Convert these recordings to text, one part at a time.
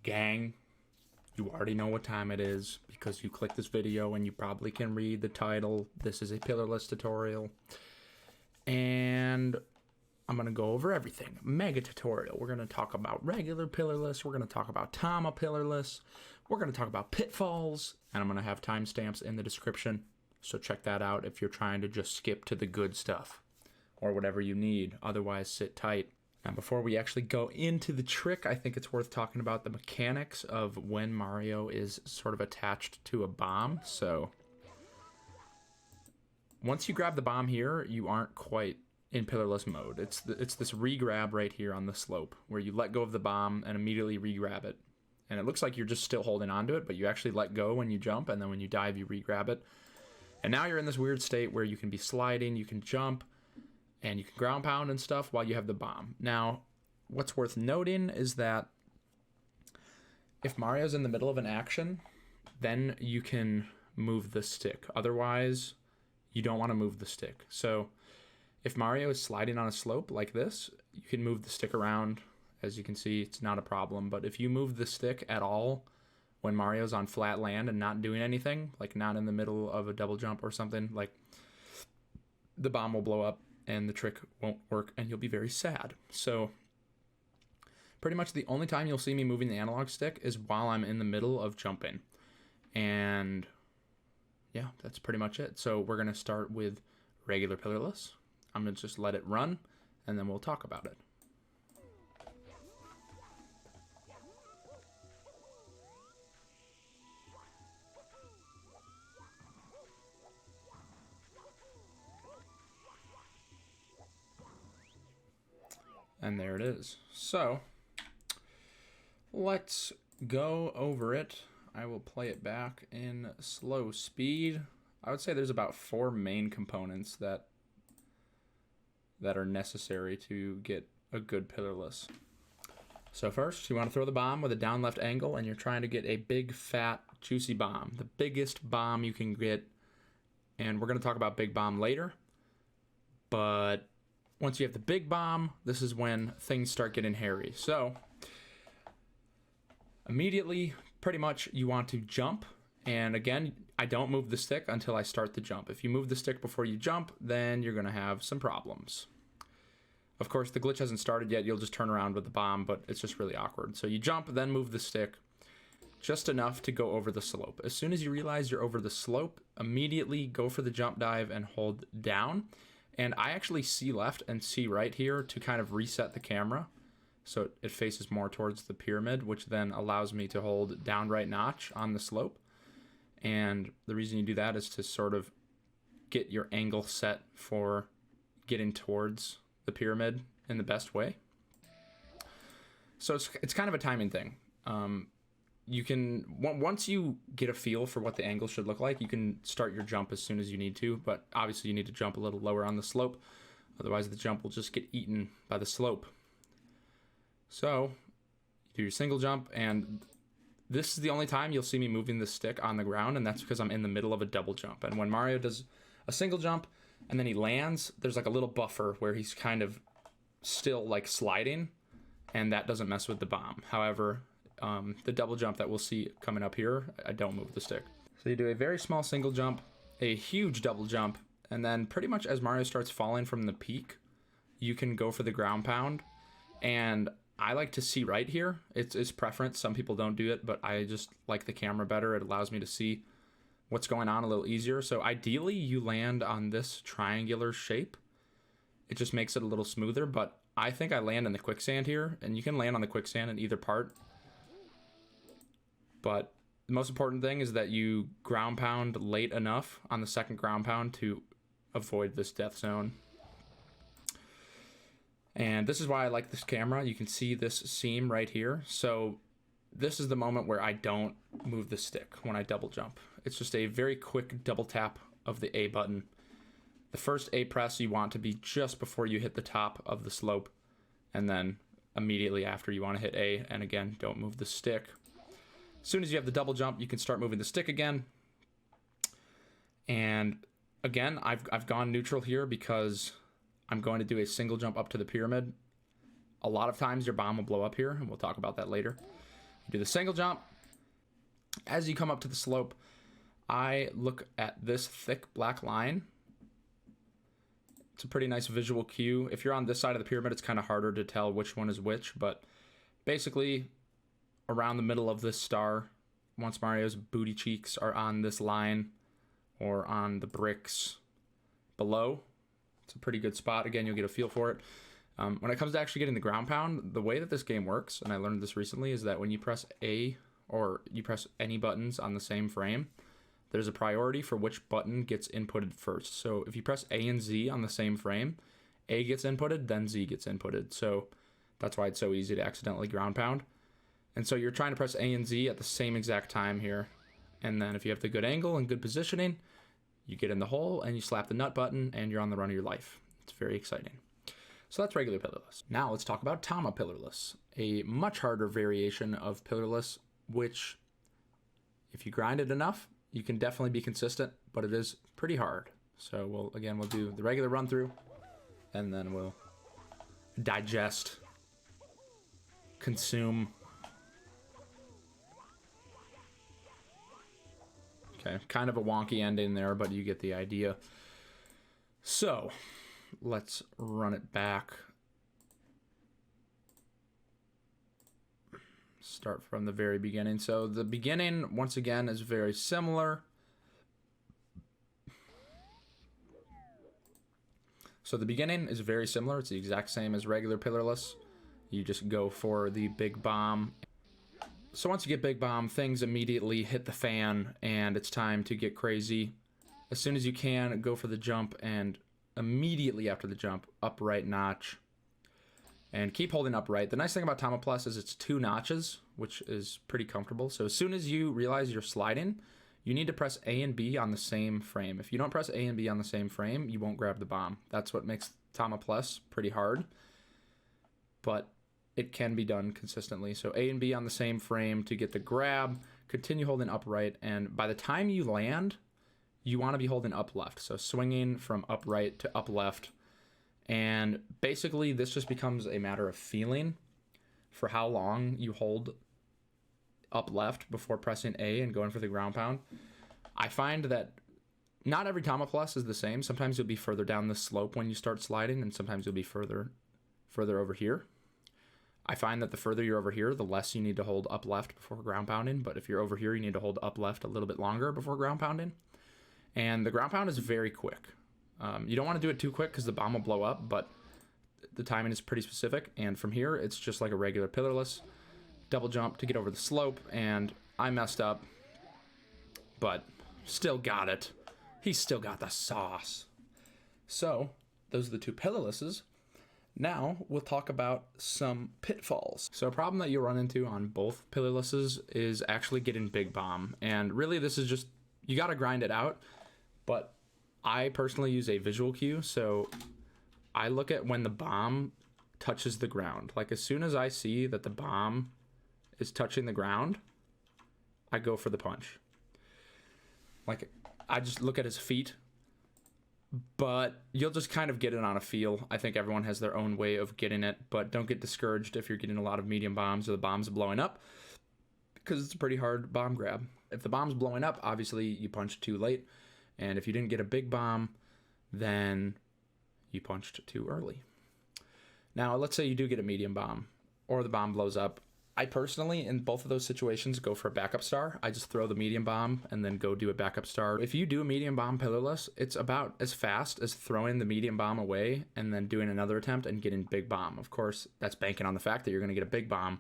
Gang, you already know what time it is because you clicked this video and you probably can read the title. This is a pillarless tutorial. And I'm going to go over everything. Mega tutorial. We're going to talk about regular pillarless. We're going to talk about Tama Pillarless. We're going to talk about pitfalls. And I'm going to have timestamps in the description. So check that out if you're trying to just skip to the good stuff or whatever you need. Otherwise, sit tight. Now, before we actually go into the trick, I think it's worth talking about the mechanics of when Mario is sort of attached to a bomb. So once you grab the bomb here, you aren't quite in pillarless mode. It's this re-grab right here on the slope where you let go of the bomb and immediately re-grab it. And it looks like you're just still holding onto it, but you actually let go when you jump, and then when you dive, you re-grab it. And now you're in this weird state where you can be sliding, you can jump, and you can ground pound and stuff while you have the bomb. Now, what's worth noting is that if Mario's in the middle of an action, then you can move the stick. Otherwise, you don't want to move the stick. So if Mario is sliding on a slope like this, you can move the stick around. As you can see, it's not a problem. But if you move the stick at all when Mario's on flat land and not doing anything, like not in the middle of a double jump or something, like the bomb will blow up and the trick won't work and you'll be very sad. So pretty much the only time you'll see me moving the analog stick is while I'm in the middle of jumping. And yeah, that's pretty much it. So we're going to start with regular pillarless. I'm going to just let it run and then we'll talk about it. And there it is. So let's go over it. I will play it back in slow speed. I would say there's about 4 main components that are necessary to get a good pillarless. So first, you want to throw the bomb with a down left angle, and you're trying to get a big, fat, juicy bomb. The biggest bomb you can get. And we're going to talk about big bomb later. But once you have the big bomb, this is when things start getting hairy. So immediately, pretty much, you want to jump. And again, I don't move the stick until I start the jump. If you move the stick before you jump, then you're going to have some problems. Of course, the glitch hasn't started yet. You'll just turn around with the bomb, but it's just really awkward. So you jump, then move the stick just enough to go over the slope. As soon as you realize you're over the slope, immediately go for the jump dive and hold down. And I actually see left and see right here to kind of reset the camera so it faces more towards the pyramid, which then allows me to hold down right notch on the slope. And the reason you do that is to sort of get your angle set for getting towards the pyramid in the best way. So it's kind of a timing thing. You can, once you get a feel for what the angle should look like, you can start your jump as soon as you need to, but obviously you need to jump a little lower on the slope, otherwise the jump will just get eaten by the slope. So you do your single jump, and this is the only time you'll see me moving the stick on the ground, and that's because I'm in the middle of a double jump. And when Mario does a single jump and then he lands, there's like a little buffer where he's kind of still like sliding, and that doesn't mess with the bomb. However, the double jump that we'll see coming up here, I don't move the stick. So you do a very small single jump, a huge double jump, and then pretty much as Mario starts falling from the peak, you can go for the ground pound. And I like to see right here. It's preference. Some people don't do it, but I just like the camera better. It allows me to see what's going on a little easier. So ideally, you land on this triangular shape. It just makes it a little smoother, but I think I land in the quicksand here, and you can land on the quicksand in either part. But the most important thing is that you ground pound late enough on the second ground pound to avoid this death zone. And this is why I like this camera. You can see this seam right here. So this is the moment where I don't move the stick when I double jump. It's just a very quick double tap of the A button. The first A press you want to be just before you hit the top of the slope. And then immediately after you want to hit A. And again, don't move the stick. As soon as you have the double jump, you can start moving the stick again. And again, I've gone neutral here because I'm going to do a single jump up to the pyramid. A lot of times your bomb will blow up here, and we'll talk about that later. You do the single jump. As you come up to the slope, I look at this thick black line. It's a pretty nice visual cue. If you're on this side of the pyramid, it's kind of harder to tell which one is which, but basically around the middle of this star, once Mario's booty cheeks are on this line or on the bricks below, it's a pretty good spot. Again, you'll get a feel for it. When it comes to actually getting the ground pound, the way that this game works, and I learned this recently, is that when you press A or you press any buttons on the same frame, there's a priority for which button gets inputted first. So if you press A and Z on the same frame, A gets inputted, then Z gets inputted. So that's why it's so easy to accidentally ground pound. And so you're trying to press A and Z at the same exact time here. And then if you have the good angle and good positioning, you get in the hole and you slap the nut button and you're on the run of your life. It's very exciting. So that's regular pillarless. Now let's talk about Tama Pillarless, a much harder variation of pillarless, which if you grind it enough, you can definitely be consistent, but it is pretty hard. So we'll do the regular run through and then we'll digest, consume. Okay, kind of a wonky ending there, but you get the idea. So let's run it back. Start from the very beginning. So the beginning, once again, is very similar. So the beginning is very similar. It's the exact same as regular pillarless. You just go for the big bomb. So once you get big bomb, things immediately hit the fan and it's time to get crazy. As soon as you can, go for the jump, and immediately after the jump, upright notch. And keep holding upright. The nice thing about Tama Plus is it's 2 notches, which is pretty comfortable. So as soon as you realize you're sliding, you need to press A and B on the same frame. If you don't press A and B on the same frame, you won't grab the bomb. That's what makes Tama Plus pretty hard, but it can be done consistently. So A and B on the same frame to get the grab, continue holding upright, and by the time you land, you want to be holding up left. So swinging from upright to up left. And basically this just becomes a matter of feeling for how long you hold up left before pressing A and going for the ground pound. I find that not every Tama Plus is the same. Sometimes you'll be further down the slope when you start sliding, and sometimes you'll be further over here. I find that the further you're over here, the less you need to hold up left before ground pounding. But if you're over here, you need to hold up left a little bit longer before ground pounding. And the ground pound is very quick. You don't want to do it too quick because the bomb will blow up, but the timing is pretty specific. And from here, it's just like a regular pillarless. Double jump to get over the slope, and I messed up, but still got it. He's still got the sauce. So those are the 2 pillarlesses. Now we'll talk about some pitfalls. So a problem that you'll run into on both pillarlesses is actually getting big bomb. And really this is just, you got to grind it out, but I personally use a visual cue. So I look at when the bomb touches the ground. Like as soon as I see that the bomb is touching the ground, I go for the punch. Like I just look at his feet, but you'll just kind of get it on a feel. I think everyone has their own way of getting it, but don't get discouraged if you're getting a lot of medium bombs or the bomb's blowing up, because it's a pretty hard bomb grab. If the bomb's blowing up, obviously you punched too late. And if you didn't get a big bomb, then you punched too early. Now, let's say you do get a medium bomb or the bomb blows up. I personally, in both of those situations, go for a backup star. I just throw the medium bomb and then go do a backup star. If you do a medium bomb pillarless, it's about as fast as throwing the medium bomb away and then doing another attempt and getting big bomb. Of course, that's banking on the fact that you're going to get a big bomb.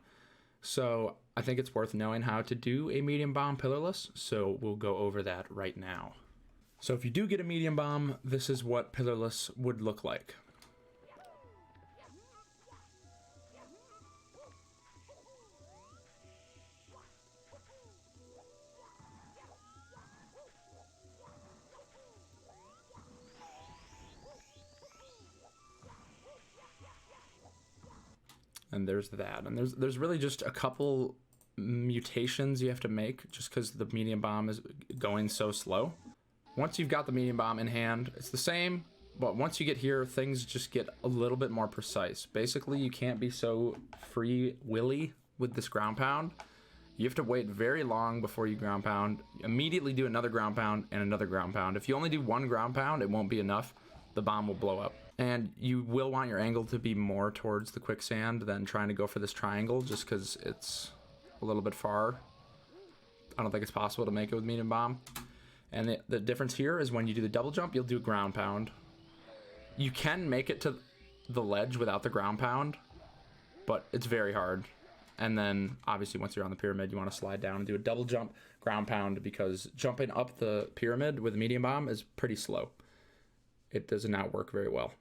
So I think it's worth knowing how to do a medium bomb pillarless. So we'll go over that right now. So if you do get a medium bomb, this is what pillarless would look like. And there's that. And there's really just a couple mutations you have to make just because the medium bomb is going so slow. Once you've got the medium bomb in hand, it's the same, but once you get here, things just get a little bit more precise. Basically, you can't be so free willy with this ground pound You have to wait very long before you ground pound. Immediately do another ground pound and another ground pound. If you only do one ground pound, it won't be enough. The bomb will blow up. And you will want your angle to be more towards the quicksand than trying to go for this triangle, just because it's a little bit far. I don't think it's possible to make it with medium bomb. And the difference here is when you do the double jump, you'll do a ground pound. You can make it to the ledge without the ground pound, but it's very hard. And then obviously once you're on the pyramid, you want to slide down and do a double jump ground pound, because jumping up the pyramid with medium bomb is pretty slow. It does not work very well.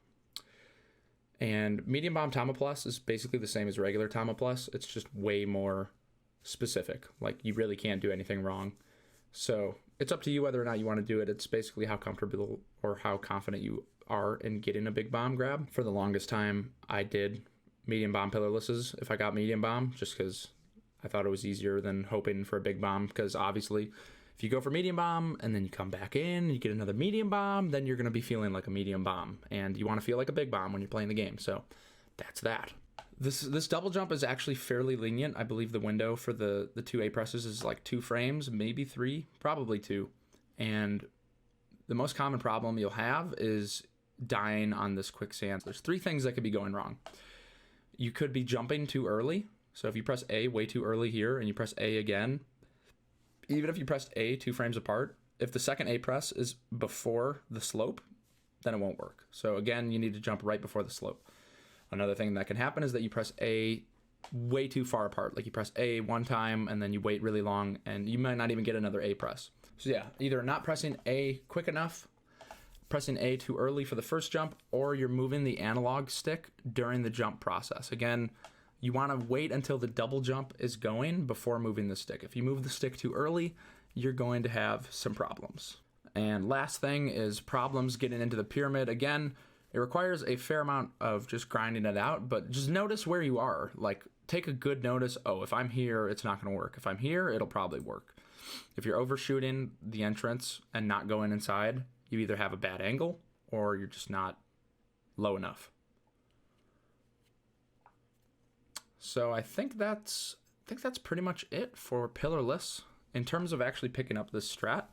And medium bomb Tama Pillarless is basically the same as regular Tama Pillarless. It's just way more specific. Like, you really can't do anything wrong. So it's up to you whether or not you want to do it. It's basically how comfortable or how confident you are in getting a big bomb grab. For the longest time, I did medium bomb pillarlesses if I got medium bomb, just because I thought it was easier than hoping for a big bomb, because obviously if you go for medium bomb and then you come back in and you get another medium bomb, then you're going to be feeling like a medium bomb, and you want to feel like a big bomb when you're playing the game. So that's that. This double jump is actually fairly lenient. I believe the window for the 2 A presses is like 2 frames, maybe 3, probably 2. And the most common problem you'll have is dying on this quicksand. There's 3 things that could be going wrong. You could be jumping too early. So if you press A way too early here and you press A again, even if you pressed A 2 frames apart, if the second A press is before the slope, then it won't work. So again, you need to jump right before the slope. Another thing that can happen is that you press A way too far apart. Like, you press A one time and then you wait really long and you might not even get another A press. So yeah, either not pressing A quick enough, pressing A too early for the first jump, or you're moving the analog stick during the jump process. Again, you want to wait until the double jump is going before moving the stick. If you move the stick too early, you're going to have some problems. And last thing is problems getting into the pyramid. Again, it requires a fair amount of just grinding it out, but just notice where you are. Like, take a good notice. Oh, if I'm here, it's not going to work. If I'm here, it'll probably work. If you're overshooting the entrance and not going inside, you either have a bad angle or you're just not low enough. So I think that's pretty much it for Pillarless. In terms of actually picking up this strat,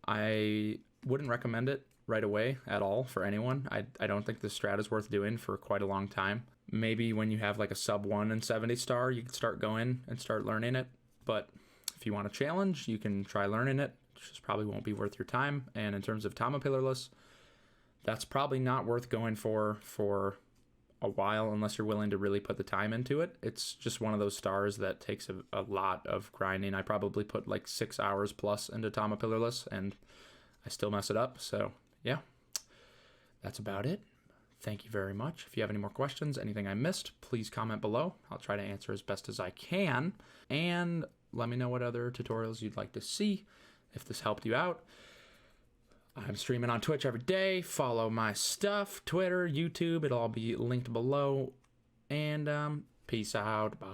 I wouldn't recommend it right away at all for anyone. I don't think this strat is worth doing for quite a long time. Maybe when you have like a sub 1 and 70 star, you can start going and start learning it. But if you want a challenge, you can try learning it. It just probably won't be worth your time. And in terms of Tama Pillarless, that's probably not worth going for a while unless you're willing to really put the time into it. It's just one of those stars that takes a lot of grinding. I probably put like 6 hours plus into Tama Pillarless and I still mess it up. So yeah, that's about it. Thank you very much. If you have any more questions, anything I missed, please comment below. I'll try to answer as best as I can. And let me know what other tutorials you'd like to see if this helped you out. I'm streaming on Twitch every day. Follow my stuff, Twitter, YouTube. It'll all be linked below. And peace out. Bye.